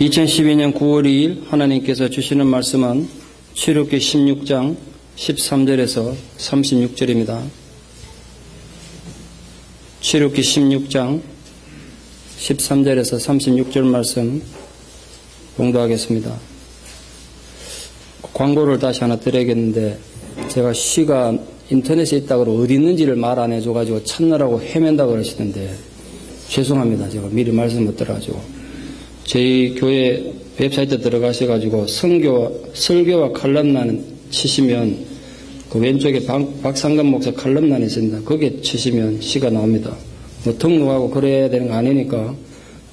2012년 9월 2일 하나님께서 주시는 말씀은 출애굽기 16장 13절에서 36절입니다. 출애굽기 16장 13절에서 36절 말씀 공부하겠습니다. 광고를 다시 하나 드려야겠는데, 제가 시가 인터넷에 있다고 어디 있는지를 말 안 해줘가지고 찾느라고 헤맨다고 그러시던데 죄송합니다. 제가 미리 말씀 못 들어가지고. 저희 교회 웹사이트 들어가셔가지고 설교와 칼럼란 치시면 그 왼쪽에 박상근 목사 칼럼란이 있습니다. 거기에 치시면 시가 나옵니다. 뭐 등록하고 그래야 되는 거 아니니까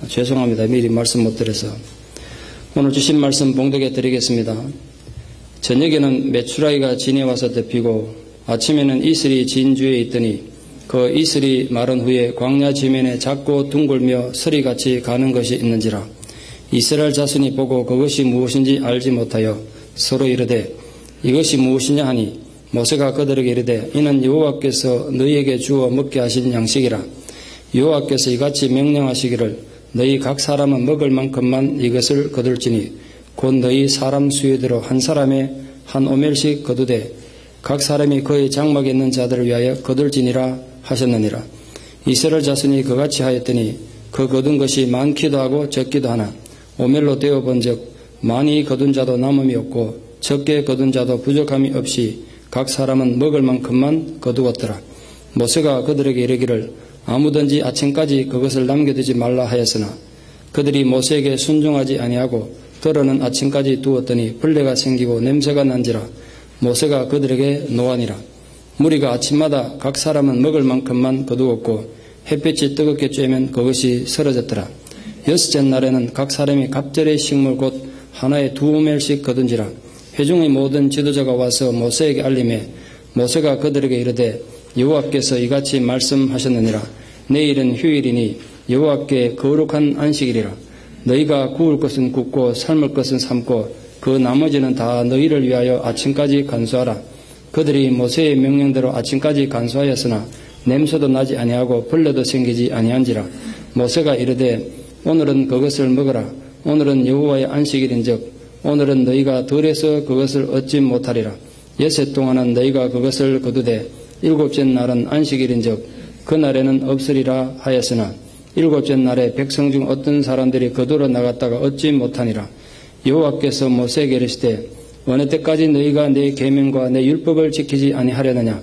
죄송합니다. 미리 말씀 못 드려서. 오늘 주신 말씀 봉독해 드리겠습니다. 저녁에는 메추라기가 지내와서 덮이고 아침에는 이슬이 진주에 있더니 그 이슬이 마른 후에 광야 지면에 작고 둥글며 서리같이 가는 것이 있는지라. 이스라엘 자손이 보고 그것이 무엇인지 알지 못하여 서로 이르되 이것이 무엇이냐 하니 모세가 그들에게 이르되 이는 여호와께서 너희에게 주어 먹게 하신 양식이라. 여호와께서 이같이 명령하시기를 너희 각 사람은 먹을 만큼만 이것을 거둘지니 곧 너희 사람 수요대로 한 사람에 한 오멜씩 거두되 각 사람이 그의 장막에 있는 자들을 위하여 거둘지니라 하셨느니라. 이스라엘 자손이 그같이 하였더니 그 거둔 것이 많기도 하고 적기도 하나 오멜로 되어 본즉 많이 거둔 자도 남음이 없고 적게 거둔 자도 부족함이 없이 각 사람은 먹을 만큼만 거두었더라. 모세가 그들에게 이르기를 아무든지 아침까지 그것을 남겨두지 말라 하였으나 그들이 모세에게 순종하지 아니하고 들어는 아침까지 두었더니 벌레가 생기고 냄새가 난지라. 모세가 그들에게 노하니라. 무리가 아침마다 각 사람은 먹을 만큼만 거두었고 햇빛이 뜨겁게 쬐면 그것이 쓰러졌더라. 여섯째 날에는 각 사람이 갑절의 식물 곧 하나에 2오멜씩 거둔지라. 회중의 모든 지도자가 와서 모세에게 알림해 모세가 그들에게 이르되 여호와께서 이같이 말씀하셨느니라. 내일은 휴일이니 여호와께 거룩한 안식일이라. 너희가 구울 것은 굽고 삶을 것은 삶고 그 나머지는 다 너희를 위하여 아침까지 간수하라. 그들이 모세의 명령대로 아침까지 간수하였으나 냄새도 나지 아니하고 벌레도 생기지 아니한지라. 모세가 이르되 오늘은 그것을 먹으라. 오늘은 여호와의 안식일인즉 오늘은 너희가 덜해서 그것을 얻지 못하리라. 여섯 동안은 너희가 그것을 거두되 일곱째 날은 안식일인즉 그날에는 없으리라 하였으나 일곱째 날에 백성 중 어떤 사람들이 거두러 나갔다가 얻지 못하니라. 여호와께서 모세에게 이르시되 어느 때까지 너희가 내 계명과 내 율법을 지키지 아니하려느냐.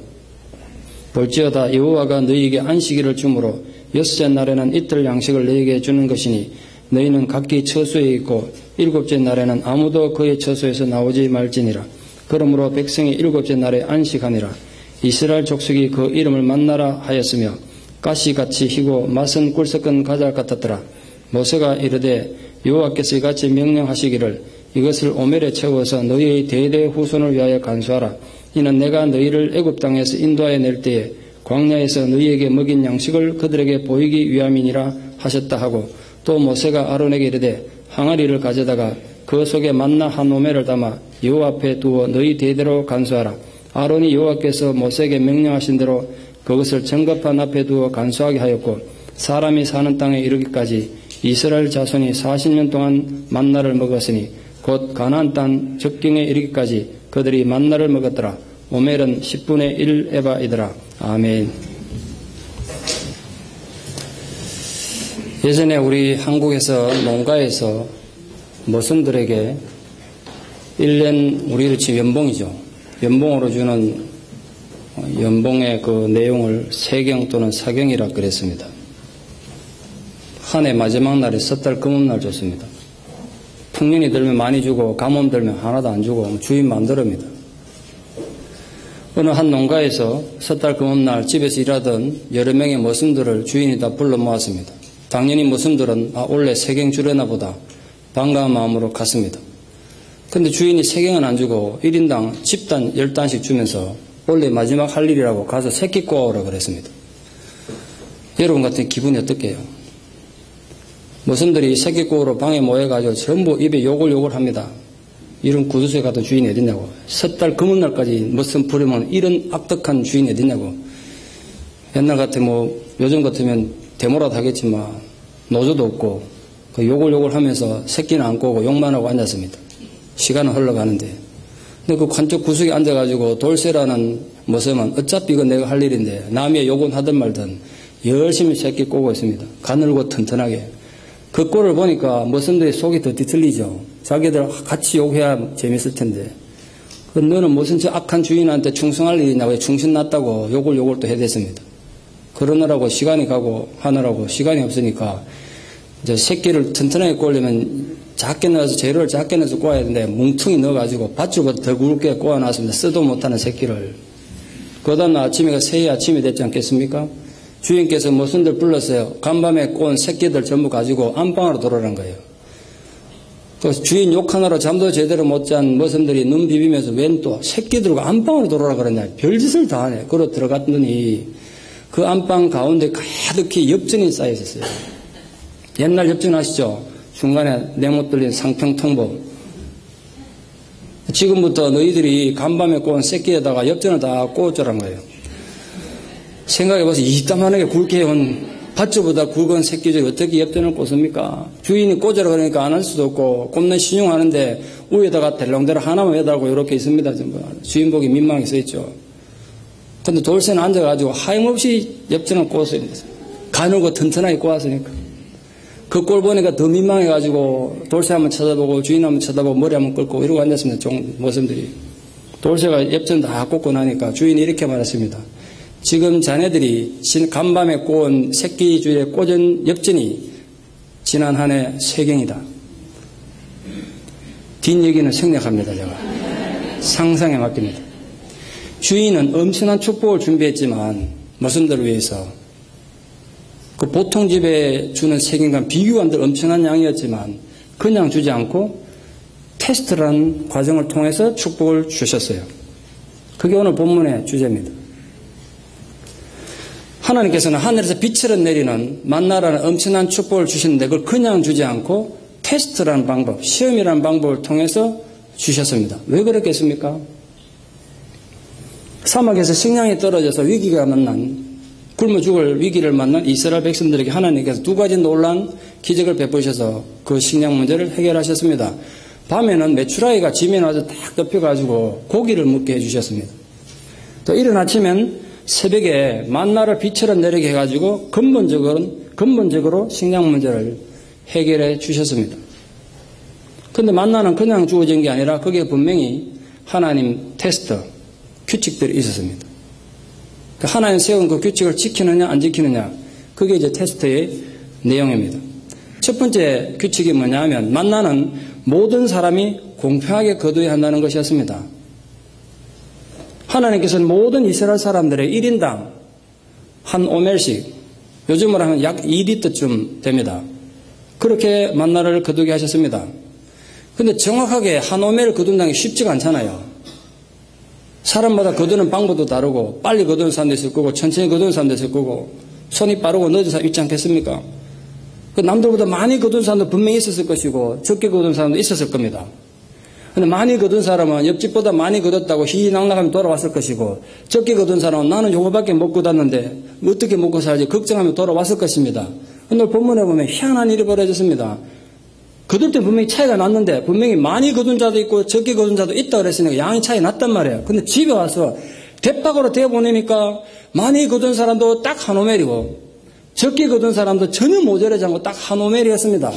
볼지어다 여호와가 너희에게 안식일을 주므로 여섯째 날에는 이틀 양식을 너희에게 주는 것이니 너희는 각기 처소에 있고 일곱째 날에는 아무도 그의 처소에서 나오지 말지니라. 그러므로 백성이 일곱째 날에 안식하니라. 이스라엘 족속이 그 이름을 만나라 하였으며 가시같이 희고 맛은 꿀 섞은 가자 같았더라. 모세가 이르되 여호와께서 이같이 명령하시기를 이것을 오멜에 채워서 너희의 대대 후손을 위하여 간수하라. 이는 내가 너희를 애굽 땅에서 인도하여 낼 때에 광야에서 너희에게 먹인 양식을 그들에게 보이기 위함이니라 하셨다 하고 또 모세가 아론에게 이르되 항아리를 가져다가 그 속에 만나 한 오멜을 담아 여호와 앞에 두어 너희 대대로 간수하라. 아론이 여호와께서 모세에게 명령하신 대로 그것을 정갑판 앞에 두어 간수하게 하였고 사람이 사는 땅에 이르기까지 이스라엘 자손이 40년 동안 만나를 먹었으니 곧 가나안 땅 적경에 이르기까지 그들이 만나를 먹었더라. 오멜은 10분의 1 에바이더라. 아멘. 예전에 우리 한국에서 농가에서 모손들에게 1년 우리로 치면 연봉이죠. 연봉으로 주는 연봉의 그 내용을 세경 또는 사경이라 그랬습니다. 한 해 마지막 날에 섣달 금음날 줬습니다. 풍년이 들면 많이 주고 가뭄 들면 하나도 안 주고 주인 마음대로입니다. 어느 한 농가에서 섣달 금음날 집에서 일하던 여러 명의 머슴들을 주인이 다 불러 모았습니다. 당연히 머슴들은 원래 세경 주려나 보다 반가운 마음으로 갔습니다. 근데 주인이 세경은 안 주고 1인당 집단 10단씩 주면서 원래 마지막 할 일이라고 가서 새끼 꼬아오라 그랬습니다. 여러분 같은 기분이 어떻게요? 머슴들이 새끼 꼬우러 방에 모여가지고 전부 입에 욕을 합니다. 이런 구두소에 가도 주인이 어딨냐고. 섣달 금음날까지 머슴 부르면 이런 악덕한 주인이 어딨냐고. 옛날 같으면 요즘 같으면 데모라도 하겠지만 노조도 없고 그 요걸 하면서 새끼는 안 꼬고 욕만 하고 앉았습니다. 시간은 흘러가는데. 근데 그 관쪽 구석에 앉아가지고 돌쇠라는 모습은 어차피 이건 내가 할 일인데 남의 욕은 하든 말든 열심히 새끼 꼬고 있습니다. 가늘고 튼튼하게. 그 꼴을 보니까 모습들이 속이 더 뒤틀리죠. 자기들 같이 욕해야 재밌을 텐데. 그 너는 무슨 저 악한 주인한테 충성할 일이냐, 왜 충신 났다고 욕을 또 해댔습니다. 그러느라고 시간이 가고 하느라고 시간이 없으니까 이제 새끼를 튼튼하게 꼬려면 작게 넣어서 재료를 작게 넣어서 꼬아야 되는데 뭉퉁이 넣어가지고 밧줄보다 더 굵게 꼬아놨습니다. 쓰도 못하는 새끼를. 그 다음날 아침에가 새해 아침이 됐지 않겠습니까? 주인께서 모순들 불렀어요. 간밤에 꼬은 새끼들 전부 가지고 안방으로 돌아간 거예요. 또 주인 욕하느라 잠도 제대로 못 잔 모순들이 눈 비비면서 웬 또 새끼들과 안방으로 돌아라 그랬냐. 별짓을 다 하네. 그러 들어갔더니 그 안방 가운데 가득히 엽전이 쌓여 있었어요. 옛날 엽전 아시죠? 중간에 네모 뚫린 상평통보. 지금부터 너희들이 간밤에 꼬은 새끼에다가 엽전을 다 꼬우쩌란 거예요. 생각해봐서 이따만하게 굵게 해온 밧줄보다 굵은 새끼들이 어떻게 엽전을 꽂습니까? 주인이 꽂으라 그러니까 안 할 수도 없고 꼽는 신용하는데 위에다가 델롱대로 하나만 매달고 이렇게 있습니다. 전부. 주인복이 민망하게 써있죠. 근데 돌쇠는 앉아가지고 하염없이 엽전을 꽂았어요. 가늘고 튼튼하게 꽂았으니까. 그 꼴 보니까 더 민망해가지고 돌쇠 한번 쳐다보고 주인 한번 쳐다보고 머리 한번 끌고 이러고 앉았습니다. 모습들이. 돌쇠가 엽전 다 꽂고 나니까 주인이 이렇게 말했습니다. 지금 자네들이 간밤에 꼬은 새끼 줄에 꽂은 엽전이 지난 한 해 세경이다. 뒷얘기는 생략합니다. 제가. 상상에 맡깁니다. 주인은 엄청난 축복을 준비했지만 모순들을 위해서 그 보통 집에 주는 세경과 비교한들 엄청난 양이었지만 그냥 주지 않고 테스트라는 과정을 통해서 축복을 주셨어요. 그게 오늘 본문의 주제입니다. 하나님께서는 하늘에서 빛을 내리는 만나라는 엄청난 축복을 주시는데 그걸 그냥 주지 않고 테스트라는 방법, 시험이라는 방법을 통해서 주셨습니다. 왜 그랬겠습니까? 사막에서 식량이 떨어져서 위기가 만난 굶어 죽을 위기를 만난 이스라엘 백성들에게 하나님께서 두 가지 놀라운 기적을 베푸셔서 그 식량 문제를 해결하셨습니다. 밤에는 메추라기가 지면에 와서 딱 덮여가지고 고기를 먹게 해주셨습니다. 또 이른 아침엔 새벽에 만나를 빛처럼 내리게 해가지고 근본적으로 식량 문제를 해결해 주셨습니다. 그런데 만나는 그냥 주어진 게 아니라 거기에 분명히 하나님 테스트, 규칙들이 있었습니다. 하나님 세운 그 규칙을 지키느냐 안 지키느냐 그게 이제 테스트의 내용입니다. 첫 번째 규칙이 뭐냐 하면 만나는 모든 사람이 공평하게 거두어야 한다는 것이었습니다. 하나님께서는 모든 이스라엘 사람들의 1인당 한 오멜씩 요즘으로 하면 약 2리터쯤 됩니다. 그렇게 만나를 거두게 하셨습니다. 그런데 정확하게 한 오멜을 거둔다는 게 쉽지가 않잖아요. 사람마다 거두는 방법도 다르고 빨리 거두는 사람도 있을 거고 천천히 거두는 사람도 있을 거고 손이 빠르고 늦은 사람 있지 않겠습니까? 그 남들보다 많이 거둔 사람도 분명히 있었을 것이고 적게 거둔 사람도 있었을 겁니다. 그런데 많이 거둔 사람은 옆집보다 많이 거뒀다고 희희낙낙하면 돌아왔을 것이고 적게 거둔 사람은 나는 요거밖에 못 거뒀는데 어떻게 먹고 살지 걱정하며 돌아왔을 것입니다. 오늘 본문에 보면 희한한 일이 벌어졌습니다. 거둘 때 분명히 차이가 났는데 분명히 많이 거둔 자도 있고 적게 거둔 자도 있다고 그랬으니까 양이 차이 났단 말이에요. 근데 집에 와서 대박으로 대보내니까 많이 거둔 사람도 딱 한 오멜이고 적게 거둔 사람도 전혀 모자라지 않고 딱 한 오멜이었습니다.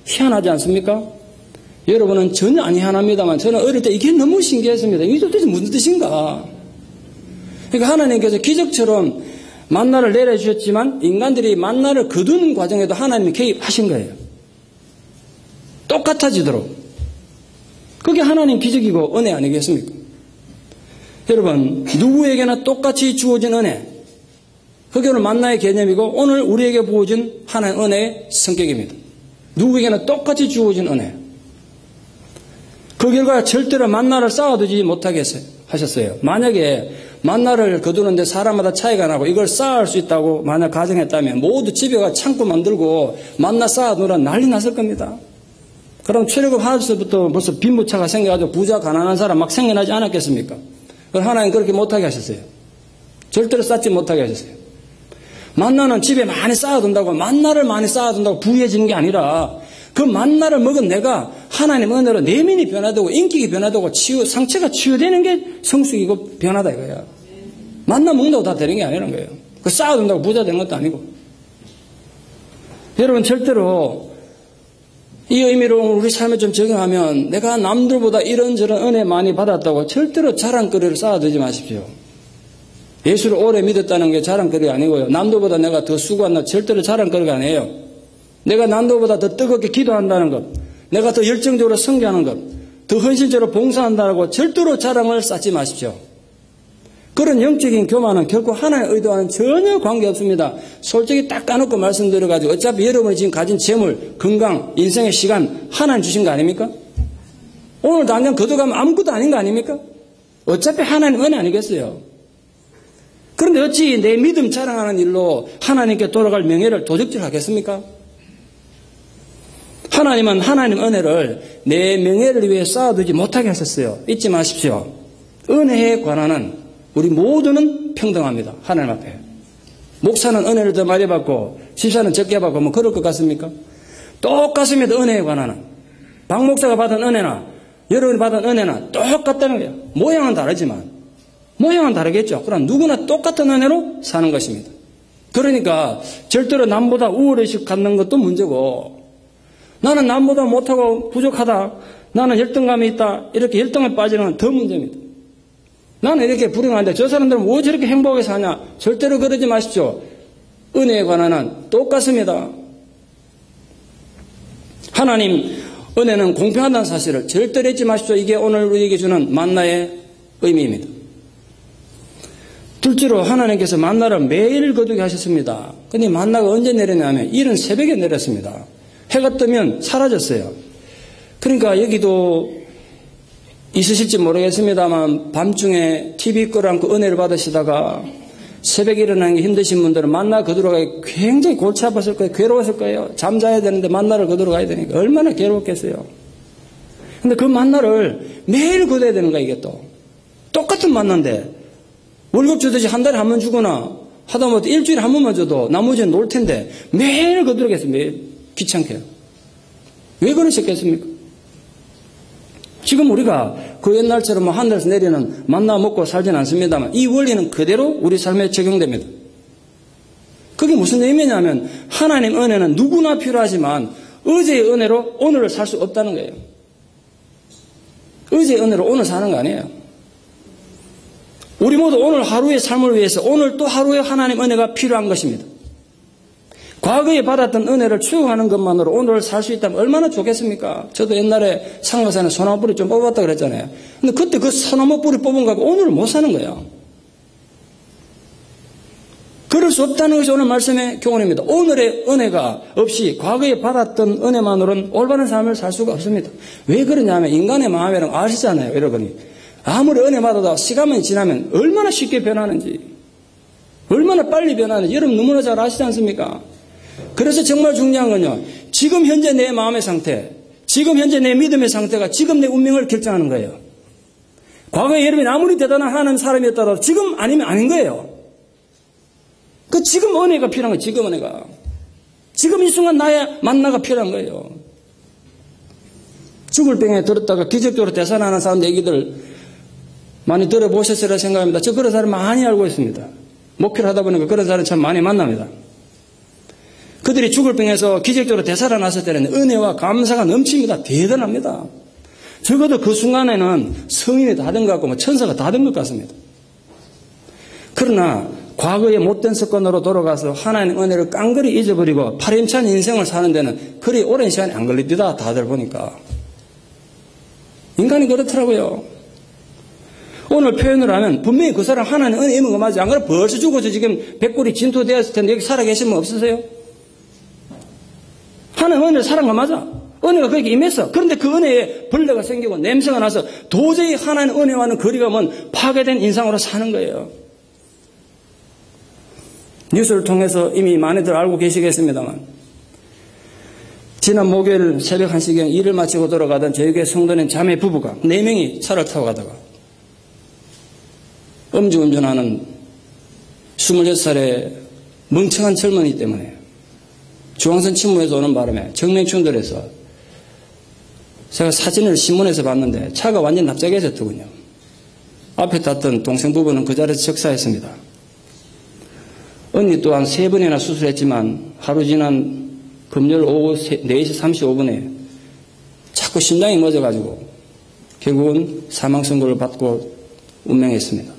희한하지 않습니까? 여러분은 전혀 안 희한합니다만 저는 어릴 때 이게 너무 신기했습니다. 이게 도대체 무슨 뜻인가? 그러니까 하나님께서 기적처럼 만나를 내려주셨지만 인간들이 만나를 거두는 과정에도 하나님이 개입하신 거예요. 똑같아지도록. 그게 하나님 기적이고 은혜 아니겠습니까? 여러분 누구에게나 똑같이 주어진 은혜 그게 오늘 만나의 개념이고 오늘 우리에게 부어진 하나님의 은혜의 성격입니다. 누구에게나 똑같이 주어진 은혜. 그 결과 절대로 만나를 쌓아두지 못하게 하셨어요. 만약에 만나를 거두는데 사람마다 차이가 나고 이걸 쌓을 수 있다고 만약 가정했다면 모두 집에 가 창고 만들고 만나 쌓아두라 난리 났을 겁니다. 그럼 출애굽 하에서부터 벌써 빈부차가 생겨가지고 부자 가난한 사람 막 생겨나지 않았겠습니까? 그럼 하나님 그렇게 못하게 하셨어요. 절대로 쌓지 못하게 하셨어요. 만나는 집에 많이 쌓아둔다고 만나를 많이 쌓아둔다고 부유해지는 게 아니라 그 만나를 먹은 내가 하나님 은혜로 내면이 변화되고 인격이 변화되고 상처가 치유되는 게 성숙이고 변화다 이거야. 만나 먹는다고 다 되는 게 아니라는 거예요. 그 쌓아둔다고 부자 되는 것도 아니고. 여러분 절대로 이 의미로 우리 삶에 좀 적용하면 내가 남들보다 이런저런 은혜 많이 받았다고 절대로 자랑거리를 쌓아두지 마십시오. 예수를 오래 믿었다는 게 자랑거리가 아니고요. 남들보다 내가 더 수고한다 절대로 자랑거리가 아니에요. 내가 남들보다 더 뜨겁게 기도한다는 것, 내가 더 열정적으로 성교하는 것, 더 헌신적으로 봉사한다고 절대로 자랑을 쌓지 마십시오. 그런 영적인 교만은 결코 하나님의 의도와는 전혀 관계없습니다. 솔직히 딱 까놓고 말씀드려가지고 어차피 여러분이 지금 가진 재물, 건강, 인생의 시간 하나님 주신 거 아닙니까? 오늘 당장 거둬가면 아무것도 아닌 거 아닙니까? 어차피 하나님 은혜 아니겠어요? 그런데 어찌 내 믿음 자랑하는 일로 하나님께 돌아갈 명예를 도적질하겠습니까? 하나님은 하나님 은혜를 내 명예를 위해 쌓아두지 못하게 하셨어요. 잊지 마십시오. 은혜에 관한은 우리 모두는 평등합니다. 하나님 앞에. 목사는 은혜를 더 많이 받고 집사는 적게 받고 뭐 그럴 것 같습니까? 똑같습니다. 은혜에 관한은. 박 목사가 받은 은혜나 여러분이 받은 은혜나 똑같다는 거예요. 모양은 다르지만. 모양은 다르겠죠. 그러나 누구나 똑같은 은혜로 사는 것입니다. 그러니까 절대로 남보다 우월의식 갖는 것도 문제고 나는 남보다 못하고 부족하다. 나는 열등감이 있다. 이렇게 열등에 빠지는 건 더 문제입니다. 나는 이렇게 불행한데 저 사람들은 왜 저렇게 행복하게 사냐? 절대로 그러지 마십시오. 은혜에 관한은 똑같습니다. 하나님 은혜는 공평하다는 사실을 절대로 잊지 마십시오. 이게 오늘 우리에게 주는 만나의 의미입니다. 둘째로 하나님께서 만나를 매일 거두게 하셨습니다. 근데 만나가 언제 내렸냐면 이른 새벽에 내렸습니다. 해가 뜨면 사라졌어요. 그러니까 여기도 있으실지 모르겠습니다만 밤중에 TV 끌어안고 은혜를 받으시다가 새벽에 일어나는 게 힘드신 분들은 만나 거두러 가기 굉장히 골치 아팠을 거예요. 괴로웠을 거예요. 잠자야 되는데 만나를 거두러 가야 되니까 얼마나 괴로웠겠어요. 근데 그 만나를 매일 거둬야 되는 거야. 이게 또 똑같은 만나인데 월급 주듯이 한 달에 한 번 주거나 하다못해 일주일에 한 번만 줘도 나머지는 놀 텐데 매일 거두르겠어요. 매일 귀찮게. 왜 그러셨겠습니까? 지금 우리가 그 옛날처럼 뭐 하늘에서 내리는 만나 먹고 살진 않습니다만 이 원리는 그대로 우리 삶에 적용됩니다. 그게 무슨 의미냐면 하나님 은혜는 누구나 필요하지만 어제의 은혜로 오늘을 살 수 없다는 거예요. 어제의 은혜로 오늘 사는 거 아니에요. 우리 모두 오늘 하루의 삶을 위해서 오늘 또 하루의 하나님 은혜가 필요한 것입니다. 과거에 받았던 은혜를 추구하는 것만으로 오늘 살 수 있다면 얼마나 좋겠습니까? 저도 옛날에 상가산에 소나무 뿌리 좀 뽑았다 그랬잖아요. 근데 그때 그 소나무 뿌리 뽑은 거하고 오늘을 못 사는 거예요. 그럴 수 없다는 것이 오늘 말씀의 교훈입니다. 오늘의 은혜가 없이 과거에 받았던 은혜만으로는 올바른 삶을 살 수가 없습니다. 왜 그러냐면 인간의 마음이랑 아시잖아요, 여러분이. 아무리 은혜 받아도 시간만 지나면 얼마나 쉽게 변하는지, 얼마나 빨리 변하는지 여러분 너무나 잘 아시지 않습니까? 그래서 정말 중요한 건요, 지금 현재 내 마음의 상태, 지금 현재 내 믿음의 상태가 지금 내 운명을 결정하는 거예요. 과거에 여러분이 아무리 대단한 하나님 사람이었다도 지금 아니면 아닌 거예요. 그 지금 은혜가 필요한 거예요. 지금 은혜가. 지금 이 순간 나의 만나가 필요한 거예요. 죽을 병에 들었다가 기적적으로 되살아나는 사람 얘기들 많이 들어보셨으리라 생각합니다. 저 그런 사람 많이 알고 있습니다. 목회를 하다 보니까 그런 사람 참 많이 만납니다. 그들이 죽을 병에서 기적적으로 되살아났을 때는 은혜와 감사가 넘칩니다. 대단합니다. 적어도 그 순간에는 성인이 다 된 것 같고 뭐 천사가 다 된 것 같습니다. 그러나 과거의 못된 습관으로 돌아가서 하나님 은혜를 깡그리 잊어버리고 파렴치한 인생을 사는 데는 그리 오랜 시간이 안 걸립니다. 다들 보니까. 인간이 그렇더라고요. 오늘 표현을 하면 분명히 그 사람 하나님 은혜 임한 거 맞지? 안 그러면 벌써 죽어서 지금 백골이 진토되었을 텐데 여기 살아계신 분 없으세요? 하나님 은혜를 살아간 거 맞아. 은혜가 그렇게 임했어. 그런데 그 은혜에 벌레가 생기고 냄새가 나서 도저히 하나님 은혜와는 거리가 먼 파괴된 인상으로 사는 거예요. 뉴스를 통해서 이미 많이들 알고 계시겠습니다만 지난 목요일 새벽 1시경 일을 마치고 돌아가던 저희 교회 성도님 자매 부부가 4명이 차를 타고 가다가 음주운전하는 26살의 멍청한 젊은이 때문에 중앙선 침무에서 오는 바람에 정면 충돌해서 제가 사진을 신문에서 봤는데 차가 완전 납작해졌더군요. 앞에 탔던 동생 부부는 그 자리에서 적사했습니다. 언니 또한 3번이나 수술했지만 하루 지난 금요일 오후 4시 35분에 자꾸 심장이 멎어가지고 결국은 사망 선고를 받고 운명했습니다.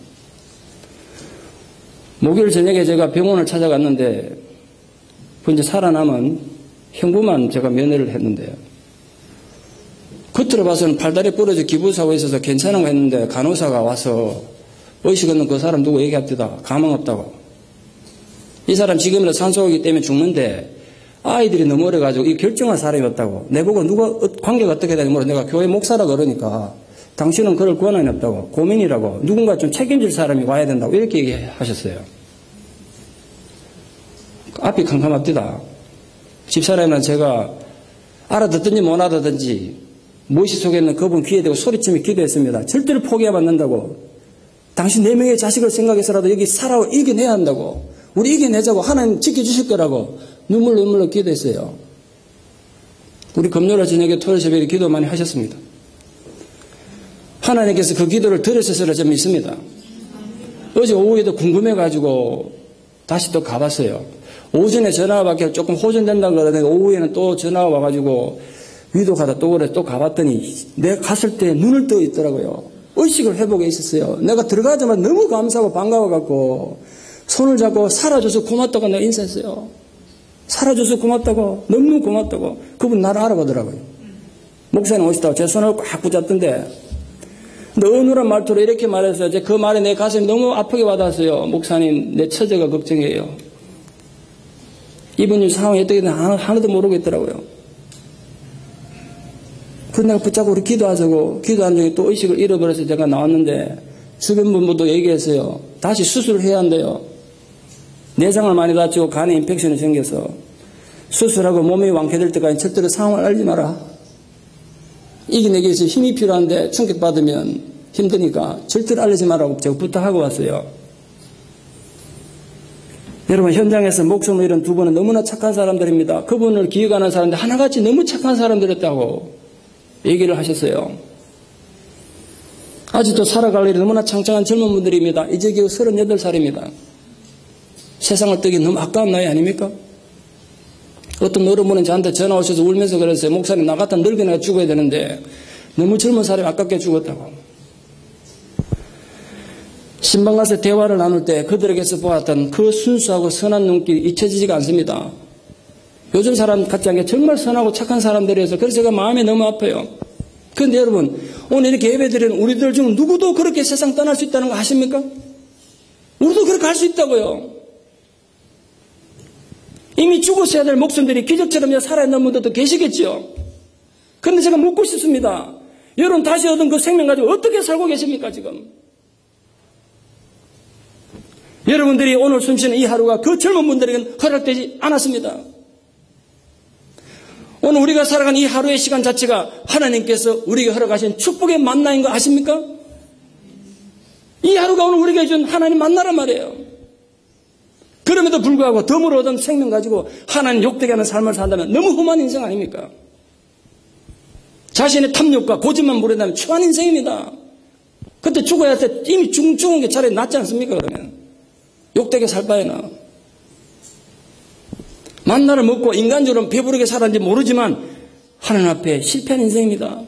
목요일 저녁에 제가 병원을 찾아갔는데 이제 살아남은 형부만 제가 면회를 했는데요. 겉으로 봐서는 팔다리 부러져 기부사고 있어서 괜찮은 거 했는데 간호사가 와서 의식 없는 그 사람 누구 얘기합니다. 가망 없다고. 이 사람 지금이라도 산소호흡기 때문에 죽는데 아이들이 너무 어려가지고 이 결정한 사람이 없다고. 내보고 누가 관계가 어떻게 되는지 모르 내가 교회 목사라 그러니까 당신은 그럴 권한이 없다고. 고민이라고. 누군가 좀 책임질 사람이 와야 된다고 이렇게 얘기하셨어요. 앞이 캄캄합니다. 집사람이랑 제가 알아듣든지 못 알아듣든지 무엇이 속에 있는 그분 귀에 대고 소리치며 기도했습니다. 절대로 포기하면 안 된다고. 당신 4명의 자식을 생각해서라도 여기 살아 이겨내야 한다고. 우리 이겨내자고. 하나님 지켜주실 거라고 눈물로 기도했어요. 우리 금요일 저녁에 토요일 새벽에 기도 많이 하셨습니다. 하나님께서 그 기도를 들으셔서 좀 있습니다. 어제 오후에도 궁금해가지고 다시 또 가봤어요. 오전에 전화가 받겨 조금 호전된다고 그러더니 오후에는 또 전화가 와가지고 위독하다 또 그래 또 가봤더니 내가 갔을 때 눈을 떠 있더라고요. 의식을 회복해 있었어요. 내가 들어가자마자 너무 감사하고 반가워갖고 손을 잡고 살아줘서 고맙다고 내가 인사했어요. 살아줘서 고맙다고 너무 고맙다고 그분 나를 알아보더라고요. 목사님 오시다고 제 손을 꽉 붙잡던데 너누란 말투로 이렇게 말했어요. 그 말에 내 가슴이 너무 아프게 와닿았어요. 목사님 내 처제가 걱정이에요. 이분 상황이 어떻게 되나 하나도 모르겠더라고요. 그래서 내가 붙잡고 우리 기도하자고 기도한 중에 또 의식을 잃어버려서 제가 나왔는데 주변 분들도 얘기했어요. 다시 수술을 해야 한대요. 내장을 많이 다치고 간에 인펙션이 생겨서 수술하고 몸이 완쾌될 때까지 절대로 상황을 알지 마라. 이겨내기 위해서 힘이 필요한데 충격받으면 힘드니까 절대로 알리지 말라고 제가 부탁하고 왔어요. 여러분 현장에서 목숨을 잃은 두 분은 너무나 착한 사람들입니다. 그분을 기억하는 사람들 하나같이 너무 착한 사람들이었다고 얘기를 하셨어요. 아직도 살아갈 일이 너무나 창창한 젊은 분들입니다. 이제 겨우 38살입니다. 세상을 뜨기 너무 아까운 나이 아닙니까? 어떤 어른분은 저한테 전화 오셔서 울면서 그랬어요. 목사님 나 같은 늙은애가 죽어야 되는데 너무 젊은 사람이 아깝게 죽었다고. 신방 가서 대화를 나눌 때 그들에게서 보았던 그 순수하고 선한 눈길이 잊혀지지가 않습니다. 요즘 사람 같지 않게 정말 선하고 착한 사람들이어서 그래서 제가 마음이 너무 아파요. 그런데 여러분 오늘 이렇게 예배드리는 우리들 중 누구도 그렇게 세상 떠날 수 있다는 거 아십니까? 우리도 그렇게 할 수 있다고요. 이미 죽었어야 될 목숨들이 기적처럼 살아있는 분들도 계시겠죠. 그런데 제가 묻고 싶습니다. 여러분 다시 얻은 그 생명 가지고 어떻게 살고 계십니까 지금? 여러분들이 오늘 숨쉬는 이 하루가 그 젊은 분들에게는 허락되지 않았습니다. 오늘 우리가 살아가는 이 하루의 시간 자체가 하나님께서 우리에게 허락하신 축복의 만나인 거 아십니까? 이 하루가 오늘 우리에게 준 하나님 만나란 말이에요. 그럼에도 불구하고 덤으로 얻은 생명 가지고 하나님 욕되게 하는 삶을 산다면 너무 험한 인생 아닙니까? 자신의 탐욕과 고집만 부린다면 추한 인생입니다. 그때 죽어야 할 때 이미 죽은 게 차라리 낫지 않습니까? 그러면 욕되게 살 바에는 만나를 먹고 인간적으로 배부르게 살았는지 모르지만 하나님 앞에 실패한 인생입니다.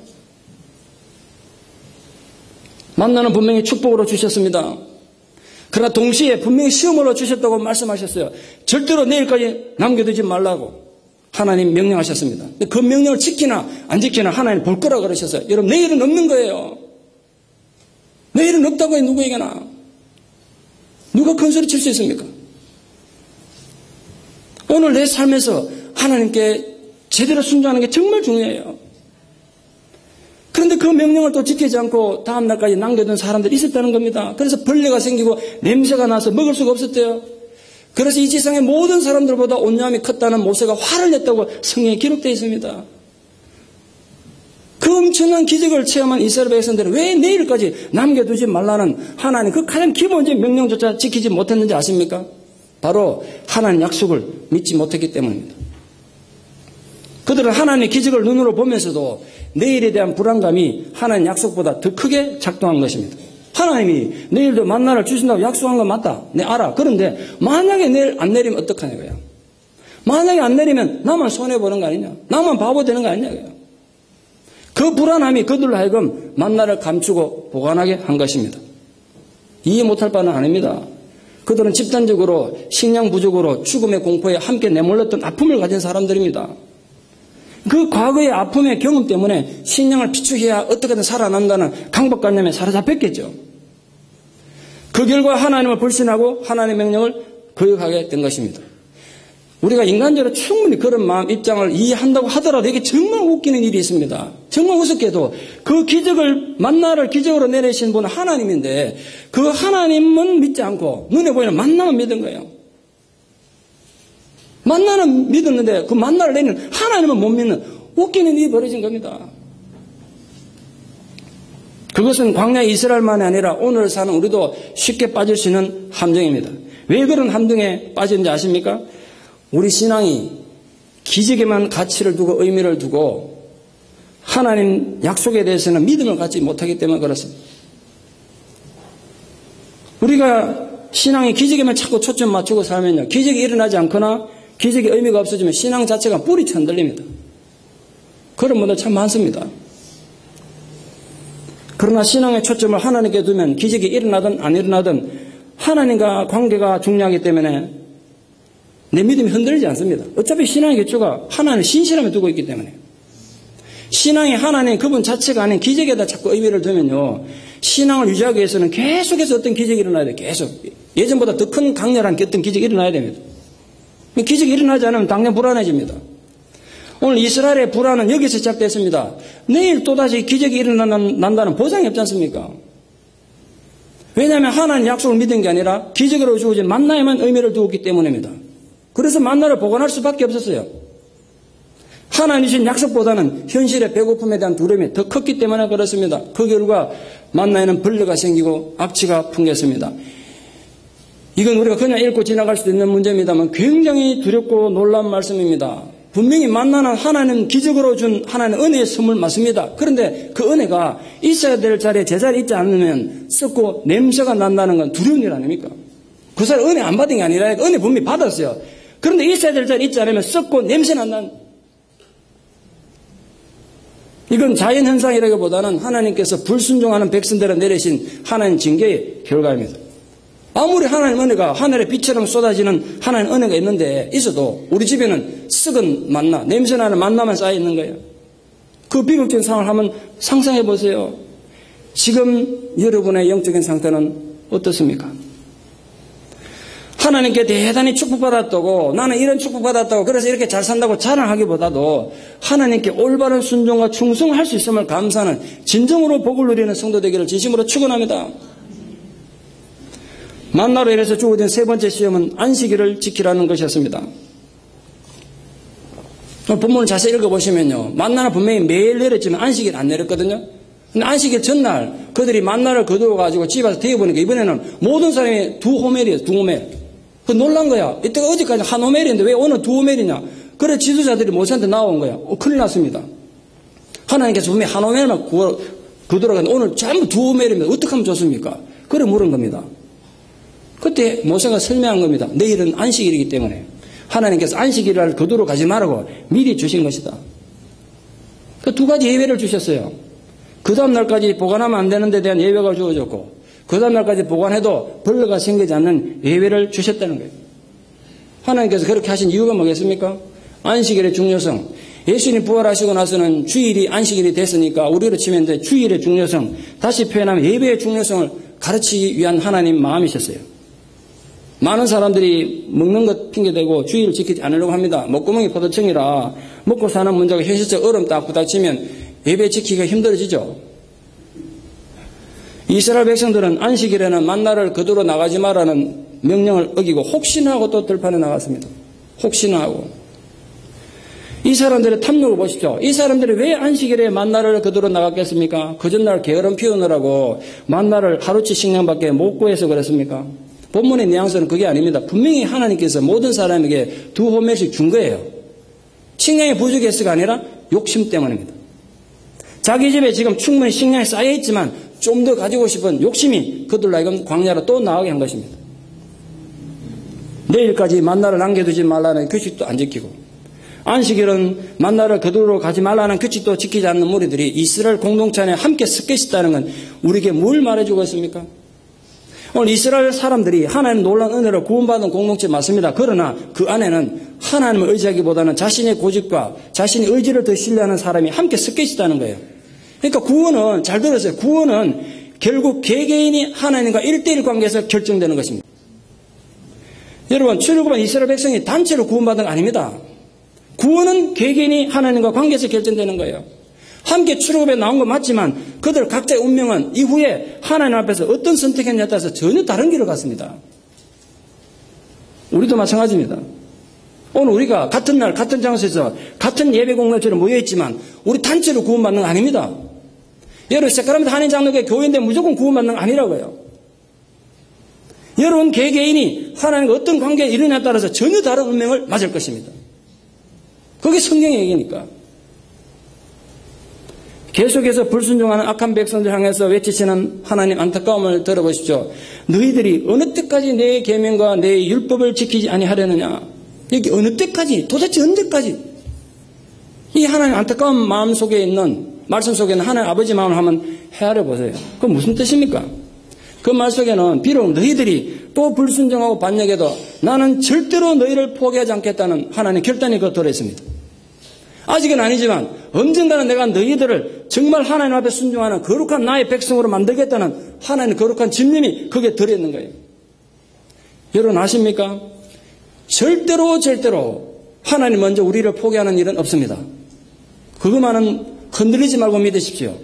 만나는 분명히 축복으로 주셨습니다. 그러나 동시에 분명히 시험으로 주셨다고 말씀하셨어요. 절대로 내일까지 남겨두지 말라고 하나님 명령하셨습니다. 그 명령을 지키나 안 지키나 하나님 볼 거라고 그러셨어요. 여러분 내일은 없는 거예요. 내일은 없다고 해 누구에게나. 누가 큰 소리 칠 수 있습니까? 오늘 내 삶에서 하나님께 제대로 순종하는 게 정말 중요해요. 그런데 그 명령을 또 지키지 않고 다음 날까지 남겨둔 사람들이 있었다는 겁니다. 그래서 벌레가 생기고 냄새가 나서 먹을 수가 없었대요. 그래서 이 지상의 모든 사람들보다 온유함이 컸다는 모세가 화를 냈다고 성경에 기록되어 있습니다. 그 엄청난 기적을 체험한 이스라엘 백성들은 왜 내일까지 남겨두지 말라는 하나님 그 가장 기본적인 명령조차 지키지 못했는지 아십니까? 바로 하나님 약속을 믿지 못했기 때문입니다. 그들은 하나님의 기적을 눈으로 보면서도 내일에 대한 불안감이 하나님 약속보다 더 크게 작동한 것입니다. 하나님이 내일도 만나를 주신다고 약속한 건 맞다. 내 알아. 그런데 만약에 내일 안 내리면 어떡하냐 거야. 만약에 안 내리면 나만 손해보는 거 아니냐. 나만 바보 되는 거 아니냐 거야. 그 불안함이 그들로 하여금 만나를 감추고 보관하게 한 것입니다. 이해 못할 바는 아닙니다. 그들은 집단적으로 식량 부족으로 죽음의 공포에 함께 내몰렸던 아픔을 가진 사람들입니다. 그 과거의 아픔의 경험 때문에 식량을 비축해야 어떻게든 살아난다는 강박관념에 사로잡혔겠죠. 그 결과 하나님을 불신하고 하나님의 명령을 거역하게 된 것입니다. 우리가 인간적으로 충분히 그런 마음 입장을 이해한다고 하더라도 이게 정말 웃기는 일이 있습니다. 정말 우습게도 그 기적을 만나를 기적으로 내리신 분은 하나님인데 그 하나님은 믿지 않고 눈에 보이는 만나만 믿은 거예요. 만나는 믿었는데 그 만나를 내리는 하나님은 못 믿는 웃기는 일이 벌어진 겁니다. 그것은 광야 이스라엘만이 아니라 오늘 사는 우리도 쉽게 빠질 수 있는 함정입니다. 왜 그런 함정에 빠졌는지 아십니까? 우리 신앙이 기적에만 가치를 두고 의미를 두고 하나님 약속에 대해서는 믿음을 갖지 못하기 때문에 그렇습니다. 우리가 신앙이 기적에만 자꾸 초점 맞추고 살면요. 기적이 일어나지 않거나 기적이 의미가 없어지면 신앙 자체가 뿌리쳐 흔들립니다. 그런 분들 참 많습니다. 그러나 신앙의 초점을 하나님께 두면 기적이 일어나든 안 일어나든 하나님과 관계가 중요하기 때문에 내 믿음이 흔들리지 않습니다. 어차피 신앙의 기초가 하나님을 신실함에 두고 있기 때문에. 신앙이 하나님 그분 자체가 아닌 기적에다 자꾸 의미를 두면요. 신앙을 유지하기 위해서는 계속해서 어떤 기적이 일어나야 돼요. 계속. 예전보다 더 큰 강렬한 어떤 기적이 일어나야 됩니다. 기적이 일어나지 않으면 당장 불안해집니다. 오늘 이스라엘의 불안은 여기서 시작됐습니다. 내일 또다시 기적이 일어난다는 보장이 없지 않습니까? 왜냐하면 하나님 약속을 믿은 게 아니라 기적으로 주어진 만나에만 의미를 두었기 때문입니다. 그래서 만나를 보관할 수밖에 없었어요. 하나님 주신 약속보다는 현실의 배고픔에 대한 두려움이 더 컸기 때문에 그렇습니다. 그 결과 만나에는 벌레가 생기고 악취가 풍겼습니다. 이건 우리가 그냥 읽고 지나갈 수도 있는 문제입니다만 굉장히 두렵고 놀라운 말씀입니다. 분명히 만나는 하나님 기적으로 준 하나님 은혜의 선물 맞습니다. 그런데 그 은혜가 있어야 될 자리에 제자리에 있지 않으면 썩고 냄새가 난다는 건 두려운 일 아닙니까? 그 사람 은혜 안 받은 게 아니라 은혜 분명히 받았어요. 그런데 있어야 될 자리에 있지 않으면 썩고 냄새 난다는 이건 자연현상이라기보다는 하나님께서 불순종하는 백성들을 내리신 하나님 징계의 결과입니다. 아무리 하나님 은혜가 하늘의 빛처럼 쏟아지는 하나님 은혜가 있어도 우리 집에는 썩은 만나, 냄새나는 만나만 쌓여 있는 거예요. 그 비극적인 상황을 한번 상상해 보세요. 지금 여러분의 영적인 상태는 어떻습니까? 하나님께 대단히 축복받았다고 나는 이런 축복받았다고 그래서 이렇게 잘 산다고 자랑하기보다도 하나님께 올바른 순종과 충성할 수 있음을 감사하는 진정으로 복을 누리는 성도 되기를 진심으로 축원합니다. 만나로 인해서 주어진 세 번째 시험은 안식일을 지키라는 것이었습니다. 본문을 자세히 읽어보시면요. 만나는 분명히 매일 내렸지만 안식일 안 내렸거든요. 근데 안식일 전날 그들이 만나를 거두어가지고 집에 와서 데워보니까 이번에는 모든 사람이 2호멜이에요. 2호멜. 그 놀란 거야. 이때가 어제까지 한 호멜인데 왜 오늘 2호멜이냐. 그래 지도자들이 모세한테 나온 거야. 큰일 났습니다. 하나님께서 분명히 한 호멜만 거두어가는데 오늘 전부 2호멜입니다. 어떻게 하면 좋습니까? 그래 물은 겁니다. 그때 모세가 설명한 겁니다. 내일은 안식일이기 때문에 하나님께서 안식일을 거두러 가지 말라고 미리 주신 것이다. 그 두 가지 예외를 주셨어요. 그 다음 날까지 보관하면 안 되는 데 대한 예외가 주어졌고 그 다음 날까지 보관해도 벌레가 생기지 않는 예외를 주셨다는 거예요. 하나님께서 그렇게 하신 이유가 뭐겠습니까? 안식일의 중요성. 예수님 부활하시고 나서는 주일이 안식일이 됐으니까 우리로 치면 이제 주일의 중요성, 다시 표현하면 예배의 중요성을 가르치기 위한 하나님 마음이셨어요. 많은 사람들이 먹는 것 핑계대고 주의를 지키지 않으려고 합니다. 목구멍이 포도청이라 먹고 사는 문제가 현실적 어려움 딱 부닥치면 예배 지키기가 힘들어지죠. 이스라엘 백성들은 안식일에는 만나를 거두러 나가지 말라는 명령을 어기고 혹시나 하고 또 들판에 나갔습니다. 혹시나 하고. 이 사람들의 탐욕을 보십시오. 이 사람들이 왜 안식일에 만나를 거두러 나갔겠습니까? 그 전날 게으름 피우느라고 만나를 하루치 식량밖에 못 구해서 그랬습니까? 본문의 뉘앙스는 그게 아닙니다. 분명히 하나님께서 모든 사람에게 2호멜씩 준 거예요. 식량이 부족해서가 아니라 욕심 때문입니다. 자기 집에 지금 충분히 식량이 쌓여있지만 좀 더 가지고 싶은 욕심이 그들로 하여금 광야로 또 나가게 한 것입니다. 내일까지 만나를 남겨두지 말라는 규칙도 안 지키고, 안식일은 만나를 거두러 가지 말라는 규칙도 지키지 않는 무리들이 이스라엘 공동체 안에 함께 섞여 있다는 건 우리에게 뭘 말해주고 있습니까? 오늘 이스라엘 사람들이 하나님 놀라운 은혜로 구원받은 공동체 맞습니다. 그러나 그 안에는 하나님을 의지하기보다는 자신의 고집과 자신의 의지를 더 신뢰하는 사람이 함께 섞여 있다는 거예요. 그러니까 구원은, 잘 들으세요. 구원은 결국 개개인이 하나님과 1대1 관계에서 결정되는 것입니다. 여러분, 출애굽한 이스라엘 백성이 단체로 구원받은 거 아닙니다. 구원은 개개인이 하나님과 관계에서 결정되는 거예요. 함께 출애굽에 나온 건 맞지만 그들 각자의 운명은 이후에 하나님 앞에서 어떤 선택했냐에 따라서 전혀 다른 길을 갔습니다. 우리도 마찬가지입니다. 오늘 우리가 같은 날 같은 장소에서 같은 예배 공동체로 모여있지만 우리 단체로 구원받는 거 아닙니다. 여러분, 새카라멘트 한인장로교회 교회인데 무조건 구원받는 거 아니라고요. 여러분 개개인이 하나님과 어떤 관계에 이르냐에 따라서 전혀 다른 운명을 맞을 것입니다. 그게 성경의 얘기니까. 계속해서 불순종하는 악한 백성들 향해서 외치시는 하나님 안타까움을 들어보십시오. 너희들이 어느 때까지 내 계명과 내 율법을 지키지 아니하려느냐. 여기 어느 때까지, 도대체 언제까지? 이 하나님 안타까운 마음 속에 있는, 말씀 속에 있는 하나님 아버지 마음을 한번 헤아려 보세요. 그건 무슨 뜻입니까? 그 말 속에는 비록 너희들이 또 불순종하고 반역해도 나는 절대로 너희를 포기하지 않겠다는 하나님의 결단이 그 들어있습니다. 아직은 아니지만 언젠가는 내가 너희들을 정말 하나님 앞에 순종하는 거룩한 나의 백성으로 만들겠다는 하나님의 거룩한 집념이 거기에 들어있는 거예요. 여러분 아십니까? 절대로 하나님 먼저 우리를 포기하는 일은 없습니다. 그것만은 흔들리지 말고 믿으십시오.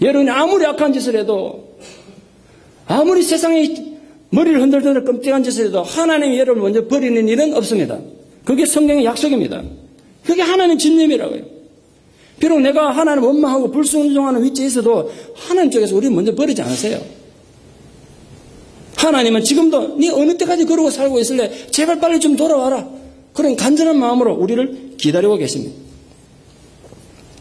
여러분이 아무리 악한 짓을 해도, 아무리 세상에 머리를 흔들흔들 끔찍한 짓을 해도 하나님이 여러분을 먼저 버리는 일은 없습니다. 그게 성경의 약속입니다. 그게 하나님의 집념이라고요. 비록 내가 하나님 원망하고 불순종하는 위치에 있어도 하나님 쪽에서 우리를 먼저 버리지 않으세요. 하나님은 지금도 네 어느 때까지 그러고 살고 있을래? 제발 빨리 좀 돌아와라. 그런 간절한 마음으로 우리를 기다리고 계십니다.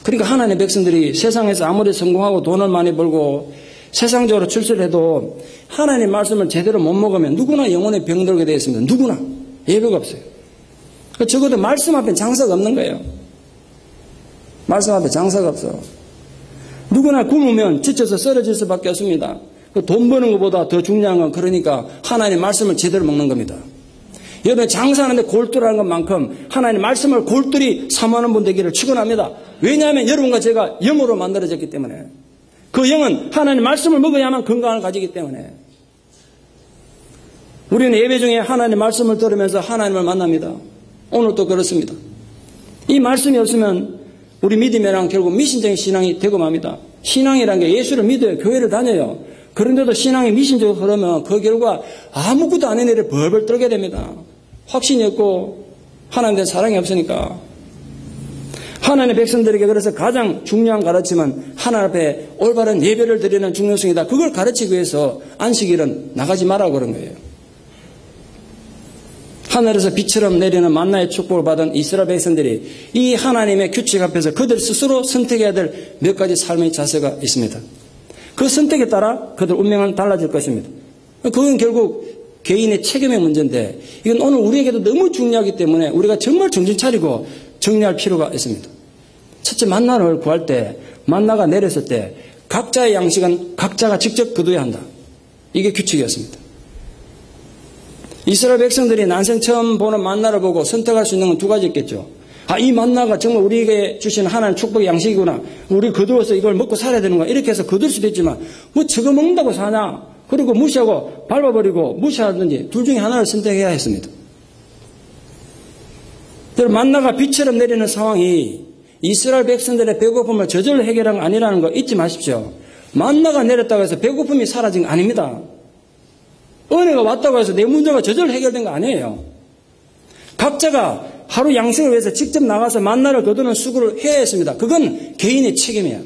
그러니까 하나님의 백성들이 세상에서 아무리 성공하고 돈을 많이 벌고 세상적으로 출세를 해도 하나님의 말씀을 제대로 못 먹으면 누구나 영혼에 병들게 되어 있습니다. 누구나. 예외가 없어요. 적어도 말씀 앞에 장사가 없는 거예요. 말씀 앞에 장사가 없어. 누구나 굶으면 지쳐서 쓰러질 수밖에 없습니다. 돈 버는 것보다 더 중요한 건 그러니까 하나님의 말씀을 제대로 먹는 겁니다. 여러분 장사하는데 골똘하는 것만큼 하나님의 말씀을 골똘히 사모하는 분 되기를 축원합니다. 왜냐하면 여러분과 제가 영으로 만들어졌기 때문에, 그 영은 하나님의 말씀을 먹어야만 건강을 가지기 때문에 우리는 예배 중에 하나님의 말씀을 들으면서 하나님을 만납니다. 오늘도 그렇습니다. 이 말씀이 없으면 우리 믿음이랑 결국 미신적인 신앙이 되고 맙니다. 신앙이란 게 예수를 믿어요. 교회를 다녀요. 그런데도 신앙이 미신적으로 그러면 그 결과 아무것도 아닌 일을 벌벌 떨게 됩니다. 확신이 없고 하나님에 대한 사랑이 없으니까. 하나님의 백성들에게 그래서 가장 중요한 가르침은 하나님 앞에 올바른 예배를 드리는 중요성이다. 그걸 가르치기 위해서 안식일은 나가지 말라고 그런 거예요. 하늘에서 비처럼 내리는 만나의 축복을 받은 이스라엘 백성들이 이 하나님의 규칙 앞에서 그들 스스로 선택해야 될 몇 가지 삶의 자세가 있습니다. 그 선택에 따라 그들 운명은 달라질 것입니다. 그건 결국 개인의 책임의 문제인데 이건 오늘 우리에게도 너무 중요하기 때문에 우리가 정말 정신 차리고 정리할 필요가 있습니다. 첫째, 만나를 구할 때, 만나가 내렸을 때 각자의 양식은 각자가 직접 거둬야 한다. 이게 규칙이었습니다. 이스라엘 백성들이 난생 처음 보는 만나를 보고 선택할 수 있는 건 두 가지 있겠죠. 이 만나가 정말 우리에게 주시는 하나님 축복의 양식이구나. 우리 거두어서 이걸 먹고 살아야 되는구나. 이렇게 해서 거둘 수도 있지만 저거 먹는다고 사냐. 그리고 무시하고 밟아버리고 무시하든지 둘 중에 하나를 선택해야 했습니다. 만나가 비처럼 내리는 상황이 이스라엘 백성들의 배고픔을 저절로 해결한 거 아니라는 거 잊지 마십시오. 만나가 내렸다고 해서 배고픔이 사라진 거 아닙니다. 은혜가 왔다고 해서 내 문제가 저절로 해결된 거 아니에요. 각자가 하루 양식을 위해서 직접 나가서 만나를 거두는 수고를 해야 했습니다. 그건 개인의 책임이에요.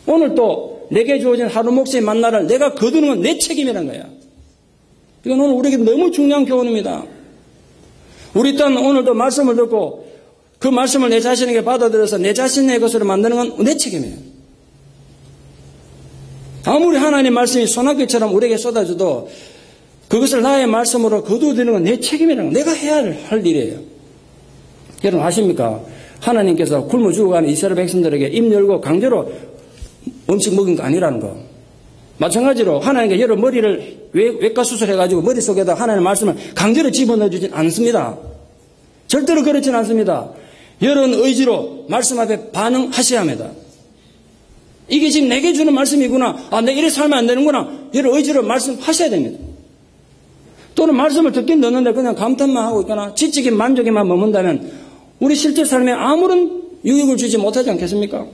오늘 또 내게 주어진 하루 몫의 만나를 내가 거두는 건 내 책임이란 거예요. 이건 오늘 우리에게 너무 중요한 교훈입니다. 우리 또한 오늘도 말씀을 듣고 그 말씀을 내 자신에게 받아들여서 내 자신의 것으로 만드는 건 내 책임이에요. 아무리 하나님의 말씀이 소나기처럼 우리에게 쏟아져도 그것을 나의 말씀으로 거두어드리는 건 내 책임이라는 거, 내가 해야 할 일이에요. 여러분 아십니까? 하나님께서 굶어 죽어가는 이스라엘 백성들에게 입 열고 강제로 음식 먹인 거 아니라는 거. 마찬가지로 하나님께 여러 머리를 외과 수술해가지고 머릿속에다 하나님의 말씀을 강제로 집어넣어주진 않습니다. 절대로 그렇진 않습니다. 여러분 의지로 말씀 앞에 반응하셔야 합니다. 이게 지금 내게 주는 말씀이구나. 아, 내가 이렇게 살면 안 되는구나. 여러분 의지로 말씀하셔야 됩니다. 또는 말씀을 듣긴 듣는데 그냥 감탄만 하고 있거나 지적인 만족에만 머문다면 우리 실제 삶에 아무런 유익을 주지 못하지 않겠습니까?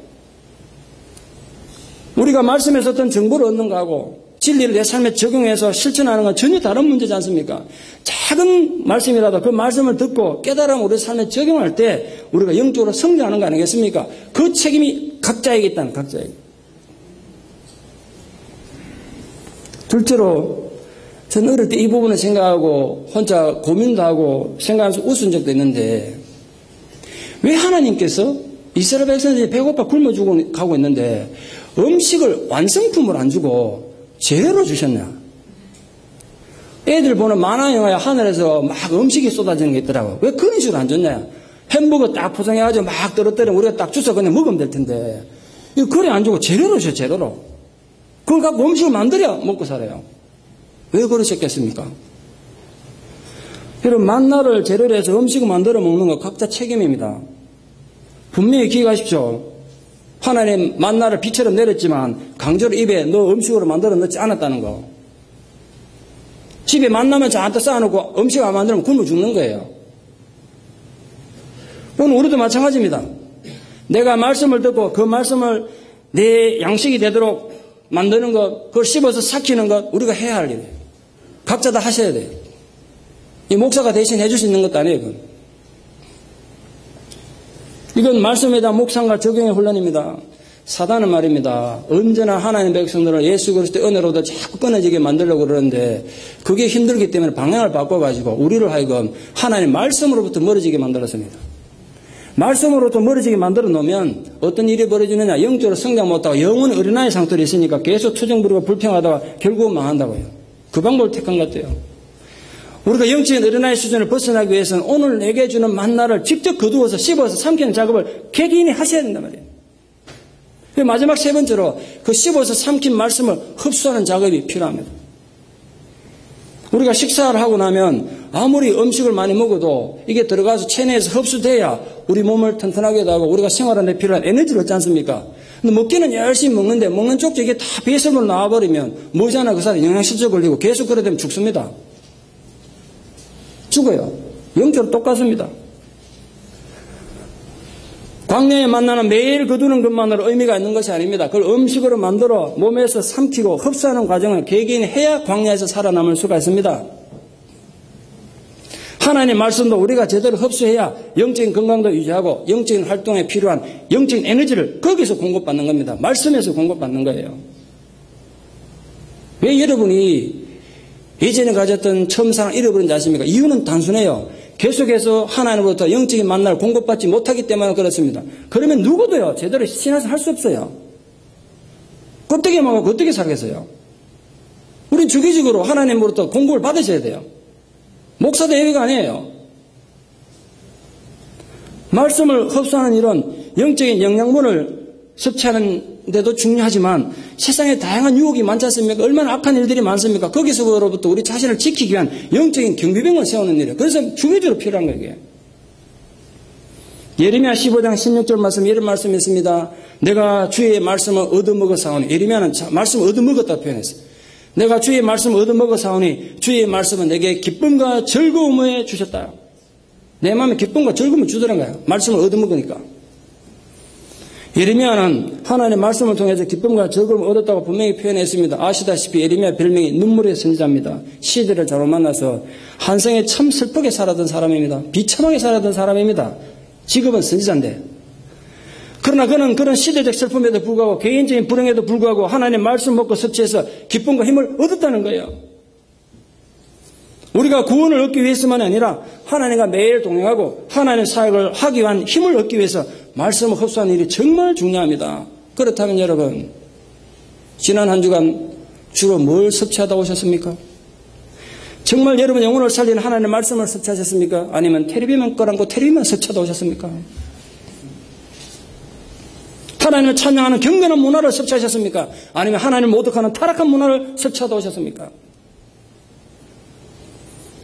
우리가 말씀에서 어떤 정보를 얻는 거하고 진리를 내 삶에 적용해서 실천하는 건 전혀 다른 문제지 않습니까? 작은 말씀이라도 그 말씀을 듣고 깨달으면 우리 삶에 적용할 때 우리가 영적으로 성장하는 거 아니겠습니까? 그 책임이 각자에게 있다는 각자에게. 둘째로 저는 어릴 때 이 부분을 생각하고 혼자 고민도 하고 생각하면서 웃은 적도 있는데 왜 하나님께서 이스라엘 백성들이 배고파 굶어 죽어 가고 있는데 음식을 완성품을 안 주고 재료로 주셨냐? 애들 보는 만화 영화에 하늘에서 막 음식이 쏟아지는 게 있더라고. 왜 그런 식으로 안 줬냐? 햄버거 딱 포장해가지고 막 떨어뜨리면 우리가 딱 주워 그냥 먹으면 될 텐데 이거 그래 안 주고 재료로 줘, 재료로. 그걸 갖고 음식을 만들어야 먹고 살아요. 왜 그러셨겠습니까? 여러분 만나를 재료로 해서 음식을 만들어 먹는 거 각자 책임입니다. 분명히 기억하십시오. 하나님 만나를 비처럼 내렸지만 강제로 입에 넣어 음식으로 만들어 넣지 않았다는 거. 집에 만나면 잔뜩 쌓아놓고 음식 안 만들면 굶어 죽는 거예요. 오늘 우리도 마찬가지입니다. 내가 말씀을 듣고 그 말씀을 내 양식이 되도록 만드는 것, 그걸 씹어서 삭히는 것 우리가 해야 할 일이에요. 각자 다 하셔야 돼요. 이 목사가 대신 해줄 수 있는 것도 아니에요. 그건. 이건 말씀에 대한 묵상과 적용의 훈련입니다. 사단은 말입니다. 언제나 하나님 백성들을 예수 그리스도의 은혜로도 자꾸 끊어지게 만들려고 그러는데 그게 힘들기 때문에 방향을 바꿔가지고 우리를 하여금 하나님 말씀으로부터 멀어지게 만들었습니다. 말씀으로부터 멀어지게 만들어 놓으면 어떤 일이 벌어지느냐, 영적으로 성장 못하고 영혼의 어린아이 상태로 있으니까 계속 투정 부리고 불평하다가 결국은 망한다고요. 그 방법을 택한 것 같아요. 우리가 영적인 어린아이 수준을 벗어나기 위해서는 오늘 내게 주는 만나를 직접 거두어서 씹어서 삼키는 작업을 개개인이 하셔야 된단 말이에요. 마지막 세 번째로 그 씹어서 삼킨 말씀을 흡수하는 작업이 필요합니다. 우리가 식사를 하고 나면 아무리 음식을 많이 먹어도 이게 들어가서 체내에서 흡수돼야 우리 몸을 튼튼하게 하고 우리가 생활하는 데 필요한 에너지를 얻지 않습니까? 근데 먹기는 열심히 먹는데 먹는 쪽에 이게 다 배설물로 나와버리면 뭐잖아 그 사람 영양실조 걸리고 계속 그래 되면 죽습니다. 죽어요. 영적으로 똑같습니다. 광야에 만나는 매일 거두는 것만으로 의미가 있는 것이 아닙니다. 그걸 음식으로 만들어 몸에서 삼키고 흡수하는 과정을 개개인이 해야 광야에서 살아남을 수가 있습니다. 하나님의 말씀도 우리가 제대로 흡수해야 영적인 건강도 유지하고 영적인 활동에 필요한 영적인 에너지를 거기서 공급받는 겁니다. 말씀에서 공급받는 거예요. 왜 여러분이 예전에 가졌던 첨상을 잃어버린지 아십니까? 이유는 단순해요. 계속해서 하나님으로부터 영적인 만나를 공급받지 못하기 때문에 그렇습니다. 그러면 누구도요 제대로 신앙생활 할 수 없어요. 껍데기 먹고 어떻게 살겠어요? 우린 주기적으로 하나님으로부터 공급을 받으셔야 돼요. 목사도 예외가 아니에요. 말씀을 흡수하는 일은 영적인 영양분을 섭취하는 데도 중요하지만 세상에 다양한 유혹이 많지 않습니까? 얼마나 악한 일들이 많습니까? 거기서부터 우리 자신을 지키기 위한 영적인 경비병을 세우는 일이에요. 그래서 주기적으로 필요한 거예요. 이게. 예레미야 15장 16절 말씀 이런 말씀이 있습니다. 내가 주의 말씀을 얻어먹어 사오니 예레미야는 말씀을 얻어먹었다고 표현했어요. 내가 주의 말씀을 얻어먹어 사오니 주의 말씀은 내게 기쁨과 즐거움을 주셨다. 내 마음에 기쁨과 즐거움을 주더란 거예요. 말씀을 얻어먹으니까. 예레미야는 하나님의 말씀을 통해서 기쁨과 즐거움을 얻었다고 분명히 표현했습니다. 아시다시피 예레미야 별명이 눈물의 선지자입니다. 시대를 잘못 만나서 한생에 참 슬프게 살았던 사람입니다. 비참하게 살았던 사람입니다. 직업은 선지자인데. 그러나 그는 그런 시대적 슬픔에도 불구하고 개인적인 불행에도 불구하고 하나님의 말씀을 먹고 섭취해서 기쁨과 힘을 얻었다는 거예요. 우리가 구원을 얻기 위해서만이 아니라 하나님과 매일 동행하고 하나님의 사역을 하기 위한 힘을 얻기 위해서 말씀을 흡수하는 일이 정말 중요합니다. 그렇다면 여러분, 지난 한 주간 주로 뭘 섭취하다 오셨습니까? 정말 여러분 영혼을 살리는 하나님의 말씀을 섭취하셨습니까? 아니면 텔레비만 꺼놓고 텔레비만 섭취하다 오셨습니까? 하나님을 찬양하는 경건한 문화를 섭취하셨습니까? 아니면 하나님을 모독하는 타락한 문화를 섭취하다 오셨습니까?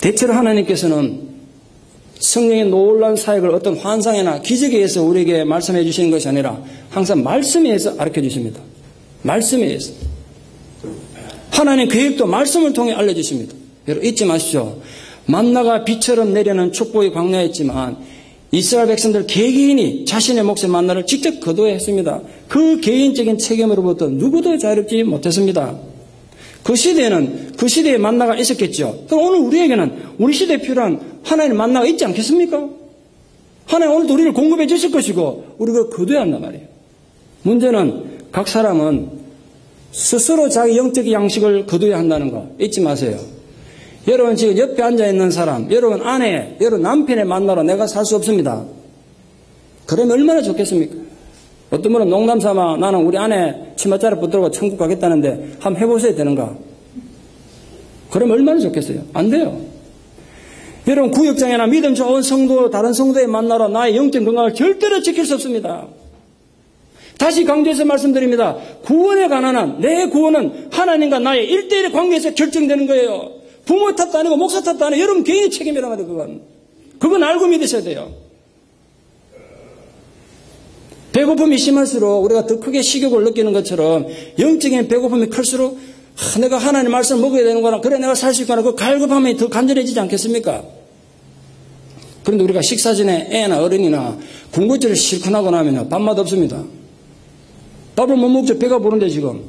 대체로 하나님께서는 성령의 놀라운 사역을 어떤 환상이나 기적에 의해서 우리에게 말씀해 주시는 것이 아니라 항상 말씀에 의해서 가르쳐 주십니다. 말씀에 의해서. 하나님의 계획도 말씀을 통해 알려주십니다. 여러분 잊지 마십시오. 만나가 비처럼 내려는 축복의 광야였지만 이스라엘 백성들 개개인이 자신의 몫의 만나를 직접 거둬야 했습니다. 그 개인적인 책임으로부터 누구도 자유롭지 못했습니다. 그 시대에는 그 시대에 만나가 있었겠죠. 그럼 오늘 우리에게는 우리 시대에 필요한 하나님의 만나가 있지 않겠습니까? 하나님 오늘도 우리를 공급해 주실 것이고 우리가 거둬야 한단 말이에요. 문제는 각 사람은 스스로 자기 영적 양식을 거둬야 한다는 거 잊지 마세요. 여러분 지금 옆에 앉아있는 사람, 여러분 아내, 여러분 남편의 만나로 내가 살 수 없습니다. 그러면 얼마나 좋겠습니까? 어떤 분은 농담 삼아 나는 우리 아내 치맛자락 붙들고 천국 가겠다는데 한번 해보셔야 되는가? 그러면 얼마나 좋겠어요? 안 돼요. 여러분 구역장이나 믿음 좋은 성도, 다른 성도의 만나로 나의 영적 건강을 절대로 지킬 수 없습니다. 다시 강조해서 말씀드립니다. 구원에 관한 한 내 구원은 하나님과 나의 1대1의 관계에서 결정되는 거예요. 부모 탓도 아니고 목사 탓도 아니고 여러분 개인의 책임이란 말이에요. 그건 알고 믿으셔야 돼요. 배고픔이 심할수록 우리가 더 크게 식욕을 느끼는 것처럼 영적인 배고픔이 클수록 내가 하나님의 말씀을 먹어야 되는구나, 그래 내가 살 수 있구나, 그 갈급함이 더 간절해지지 않겠습니까? 그런데 우리가 식사 전에 애나 어른이나 군것질을 실컷 하고 나면 밥맛 없습니다. 밥을 못 먹죠. 배가 부른데 지금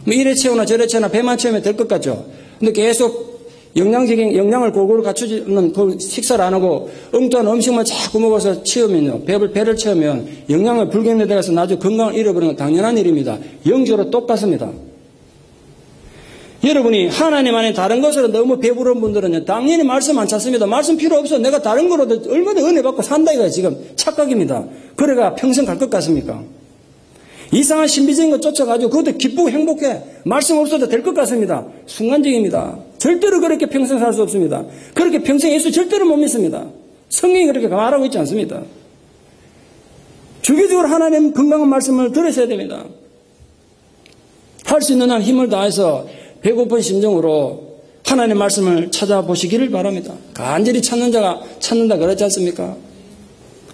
뭐 이래 채우나 저래 채우나 배만 채우면 될 것 같죠. 근데 계속 영양적인 영양을 골고루 갖추지 않는 그 식사를 안 하고 엉뚱한 음식만 자꾸 먹어서 채우면요, 배를 채우면 영양을 불균형에 대해서 나중에 건강을 잃어버리는 건 당연한 일입니다. 영적으로 똑같습니다. 여러분이 하나님 안에 다른 것으로 너무 배부른 분들은요, 당연히 말씀 안 찾습니다. 말씀 필요 없어. 내가 다른 거로도 얼마나 은혜 받고 산다 이거야. 지금 착각입니다. 그래가 평생 갈 것 같습니까? 이상한 신비적인 것 쫓아가지고 그것도 기쁘고 행복해. 말씀 없어도 될 것 같습니다. 순간적입니다. 절대로 그렇게 평생 살 수 없습니다. 그렇게 평생 예수 절대로 못 믿습니다. 성경이 그렇게 말하고 있지 않습니다. 주기적으로 하나님 건강한 말씀을 들으셔야 됩니다. 할 수 있는 한 힘을 다해서 배고픈 심정으로 하나님의 말씀을 찾아보시기를 바랍니다. 간절히 찾는 자가 찾는다 그랬지 않습니까?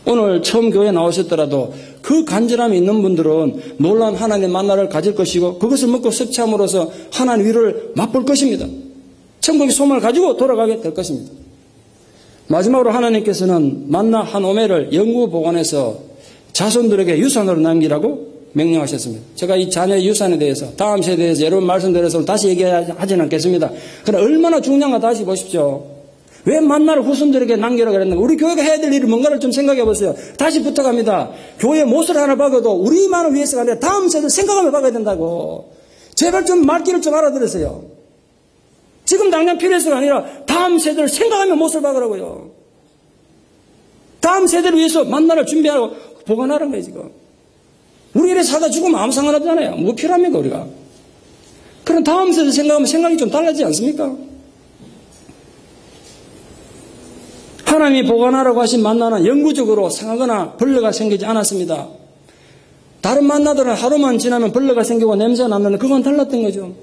오늘 처음 교회에 나오셨더라도 그 간절함이 있는 분들은 놀라운 하나님의 만나를 가질 것이고 그것을 먹고 섭취함으로써 하나님 위로를 맛볼 것입니다. 천국의 소망을 가지고 돌아가게 될 것입니다. 마지막으로 하나님께서는 만나 한 오매를 영구 보관해서 자손들에게 유산으로 남기라고 명령하셨습니다. 제가 이 자녀의 유산에 대해서 다음 세대에 대해서 여러 번 말씀드려서 다시 얘기하지는 않겠습니다. 그러나 얼마나 중요한가 다시 보십시오. 왜 만나를 후손들에게 남기라고 그랬는가? 우리 교회가 해야 될 일이 뭔가를 좀 생각해 보세요. 다시 부탁합니다. 교회 못을 하나 박아도 우리만을 위해서가 아니라 다음 세대를 생각하며 박아야 된다고. 제발 좀 말귀를 좀 알아들으세요. 지금 당장 필요해서가 아니라 다음 세대를 생각하며 못을 박으라고요. 다음 세대를 위해서 만나를 준비하고 보관하라는 거예요 지금. 우리 이래 사다 죽으면 아무 상관없잖아요. 뭐 필요합니까 우리가? 그럼 다음 세대 생각하면 생각이 좀 달라지지 않습니까? 하나님이 보관하라고 하신 만나는 영구적으로 상하거나 벌레가 생기지 않았습니다. 다른 만나들은 하루만 지나면 벌레가 생기고 냄새가 났는데 그건 달랐던 거죠.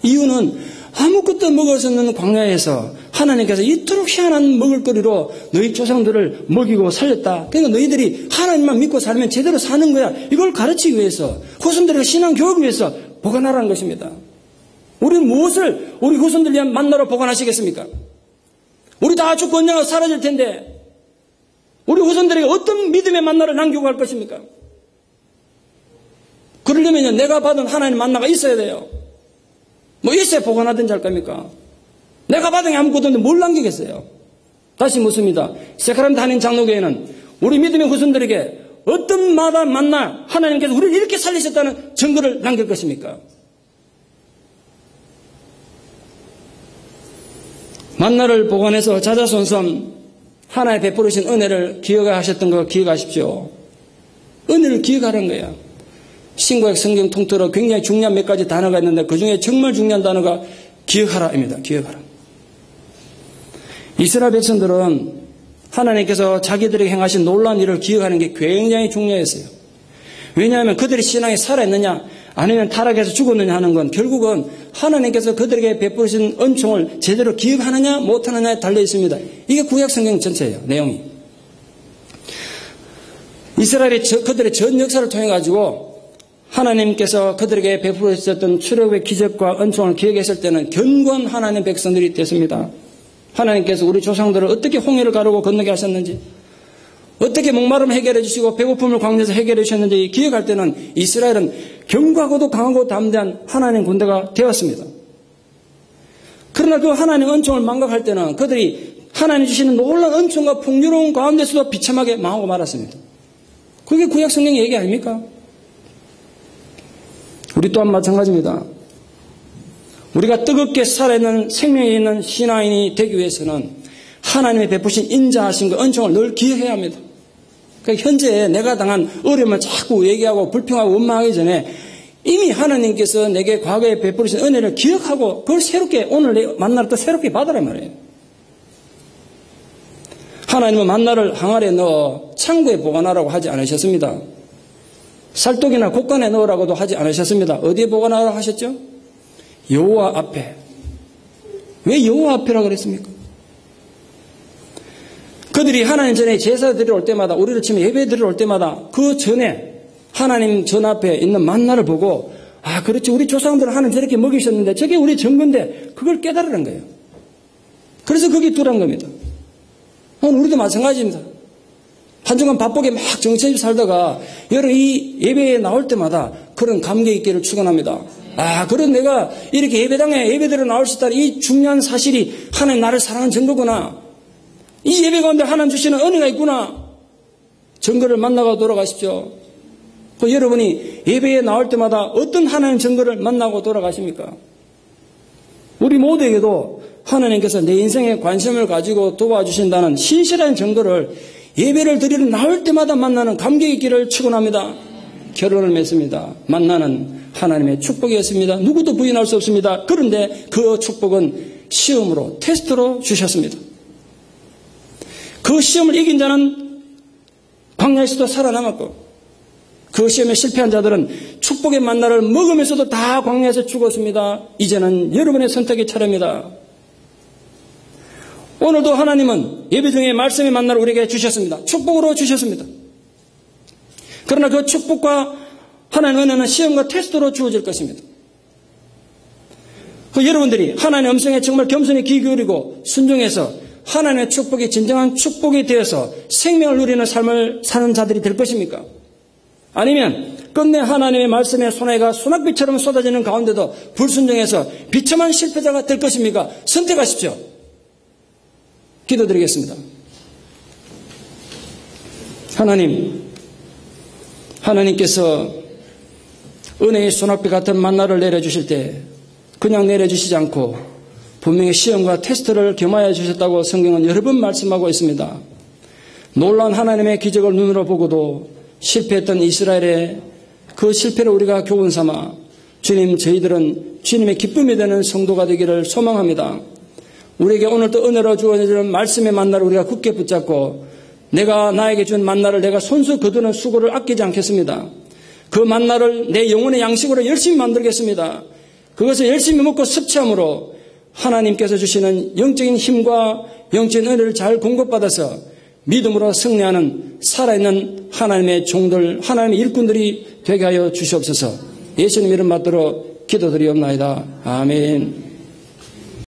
이유는 아무것도 먹을 수 없는 광야에서 하나님께서 이토록 희한한 먹을거리로 너희 조상들을 먹이고 살렸다. 그러니까 너희들이 하나님만 믿고 살면 제대로 사는 거야. 이걸 가르치기 위해서, 후손들에게 신앙 교육을 위해서 보관하라는 것입니다. 우리는 무엇을 우리 후손들 위한 만나로 보관하시겠습니까? 우리 다 죽고 언젠가 사라질 텐데 우리 후손들에게 어떤 믿음의 만나를 남기고 갈 것입니까? 그러려면 내가 받은 하나님의 만나가 있어야 돼요. 뭐 있어야 보관하든지 할 겁니까? 내가 받은 게 아무것도 없는데 뭘 남기겠어요? 다시 묻습니다. 세카람드 한인 장로교회는 우리 믿음의 후손들에게 어떤 마다 만나 하나님께서 우리를 이렇게 살리셨다는 증거를 남길 것입니까? 만나를 보관해서 자자손손 하나님 베풀으신 은혜를 기억하셨던 거 기억하십시오. 은혜를 기억하는 거예요. 신구약 성경 통틀어 굉장히 중요한 몇 가지 단어가 있는데 그중에 정말 중요한 단어가 기억하라입니다. 기억하라. 이스라엘 백성들은 하나님께서 자기들에게 행하신 놀라운 일을 기억하는 게 굉장히 중요했어요. 왜냐하면 그들의 신앙이 살아있느냐 아니면 타락해서 죽었느냐 하는 건 결국은 하나님께서 그들에게 베푸신 은총을 제대로 기억하느냐 못하느냐에 달려 있습니다. 이게 구약 성경 전체예요. 내용이. 이스라엘이 그들의 전 역사를 통해 가지고 하나님께서 그들에게 베풀으셨던 출애굽의 기적과 은총을 기억했을 때는 견고한 하나님의 백성들이 됐습니다. 하나님께서 우리 조상들을 어떻게 홍해를 가르고 건너게 하셨는지, 어떻게 목마름을 해결해 주시고 배고픔을 광야에서 해결해 주셨는지 기억할 때는 이스라엘은 견고하고도 강하고 담대한 하나님 군대가 되었습니다. 그러나 그 하나님의 은총을 망각할 때는 그들이 하나님 주시는 놀라운 은총과 풍요로운 가운데서도 비참하게 망하고 말았습니다. 그게 구약 성경의 얘기 아닙니까? 우리 또한 마찬가지입니다. 우리가 뜨겁게 살아있는 생명이 있는 신앙인이 되기 위해서는 하나님의 베푸신 인자하신 그 은총을 늘 기억해야 합니다. 그러니까 현재 내가 당한 어려움을 자꾸 얘기하고 불평하고 원망하기 전에 이미 하나님께서 내게 과거에 베푸신 은혜를 기억하고 그걸 새롭게 오늘 만나를 또 새롭게 받으란 말이에요. 하나님은 만나를 항아리에 넣어 창고에 보관하라고 하지 않으셨습니다. 살독이나 곡간에 넣으라고도 하지 않으셨습니다. 어디에 보관하라고 하셨죠? 여호와 앞에. 왜 여호와 앞이라고 그랬습니까? 그들이 하나님 전에 제사 드리러 올 때마다, 우리를 치면 예배 드리러 올 때마다 그 전에 하나님 전 앞에 있는 만나를 보고, 아, 그렇지, 우리 조상들은 하나님 저렇게 먹이셨는데 저게 우리 전건데 그걸 깨달으는 거예요. 그래서 그게 두란 겁니다. 오늘 우리도 마찬가지입니다. 한 주간 바쁘게 막 정체집 살다가 여러분 이 예배에 나올 때마다 그런 감격 있기를 축원합니다. 아, 그런 내가 이렇게 예배당에 예배드려 나올 수 있다는 이 중요한 사실이 하나님 나를 사랑하는 증거구나. 이 예배 가운데 하나님 주시는 은혜가 있구나. 증거를 만나고 돌아가십시오. 그 여러분이 예배에 나올 때마다 어떤 하나님 증거를 만나고 돌아가십니까? 우리 모두에게도 하나님께서 내 인생에 관심을 가지고 도와주신다는 신실한 증거를 예배를 드리러 나올 때마다 만나는 감격이 있기를 축원합니다. 결혼을 맺습니다. 만나는 하나님의 축복이었습니다. 누구도 부인할 수 없습니다. 그런데 그 축복은 시험으로, 테스트로 주셨습니다. 그 시험을 이긴 자는 광야에서도 살아남았고, 그 시험에 실패한 자들은 축복의 만나를 먹으면서도 다 광야에서 죽었습니다. 이제는 여러분의 선택의 차례입니다. 오늘도 하나님은 예배 중에 말씀의 만나를 우리에게 주셨습니다. 축복으로 주셨습니다. 그러나 그 축복과 하나님의 은혜는 시험과 테스트로 주어질 것입니다. 그 여러분들이 하나님의 음성에 정말 겸손히 귀 기울이고 순종해서 하나님의 축복이 진정한 축복이 되어서 생명을 누리는 삶을 사는 자들이 될 것입니까? 아니면 끝내 하나님의 말씀에 소나기가 소낙비처럼 쏟아지는 가운데도 불순종해서 비참한 실패자가 될 것입니까? 선택하십시오. 기도드리겠습니다. 하나님께서 은혜의 소낙비 같은 만나를 내려주실 때 그냥 내려주시지 않고 분명히 시험과 테스트를 겸하여 주셨다고 성경은 여러 번 말씀하고 있습니다. 놀라운 하나님의 기적을 눈으로 보고도 실패했던 이스라엘의 그 실패를 우리가 교훈 삼아 주님, 저희들은 주님의 기쁨이 되는 성도가 되기를 소망합니다. 우리에게 오늘도 은혜로 주어지는 말씀의 만나를 우리가 굳게 붙잡고 내가 나에게 준 만나를 내가 손수 거두는 수고를 아끼지 않겠습니다. 그 만나를 내 영혼의 양식으로 열심히 만들겠습니다. 그것을 열심히 먹고 섭취함으로 하나님께서 주시는 영적인 힘과 영적인 은혜를 잘 공급받아서 믿음으로 승리하는 살아있는 하나님의 종들, 하나님의 일꾼들이 되게 하여 주시옵소서. 예수님 이름 받들어 기도드리옵나이다. 아멘.